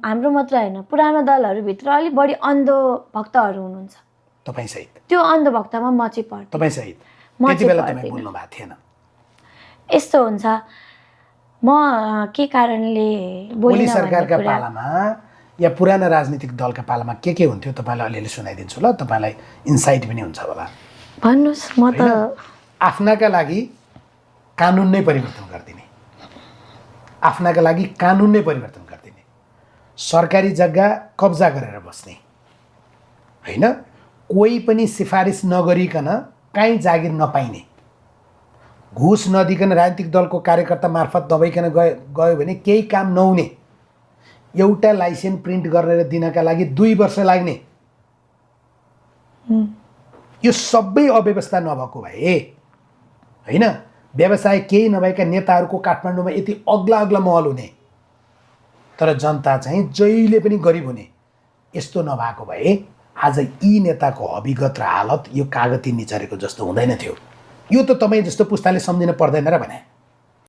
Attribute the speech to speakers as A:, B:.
A: हाम्रो मात्र होइन पुरानो दलहरूभित्र अलिक बढी अन्धभक्तहरू हुनुहुन्छ
B: तपाईसहित
A: त्यो अन्धभक्तमा म चाहिँ पर्दैन
B: तपाईसहित
A: म
B: त्यति
A: चाहिँ
B: बेला तपाईँ
A: पर्दिनँ।
B: बोल्नु भएको थिएन
A: यस्तो हुन्छ म के कारणले
B: ओली
A: बोलिनँ भन्ने
B: सरकारका
A: कुरा
B: पालामा या पुराना राजनीतिक दलका पालामा के हुन्थ्यो तपाईँलाई अलिअलि सुनाइदिन्छु ल तपाईँलाई इन्साइट पनि हुन्छ होला
A: भन्नुहोस् म त
B: आफ्नाका लागि कानुन नै परिवर्तन गरिदिने आफ्नाका लागि कानुन नै परिवर्तन गरिदिने सरकारी जग्गा कब्जा गरेर बस्ने होइन कोही पनि सिफारिस नगरिकन काहीँ जागिर नपाइने घुस नदिकन राजनीतिक दलको कार्यकर्ता मार्फत दबाइकन गयो भने केही काम नहुने एउटा लाइसेन्स प्रिन्ट गरेर दिनका लागि 2 वर्ष लाग्ने यो सबै अव्यवस्था नभएको भए होइन व्यवसाय केही नभएका नेताहरूको काठमाडौँमा यति अग्ला अग्ला महल हुने तर जनता चाहिँ जहिले पनि गरिब हुने यस्तो नभएको भए आज यी नेताको अभिगत र हालत यो कागती निचरेको जस्तो हुँदैन थियो यो त तपाईँ जस्तो पुस्ताले सम्झिन पर्दैन र भने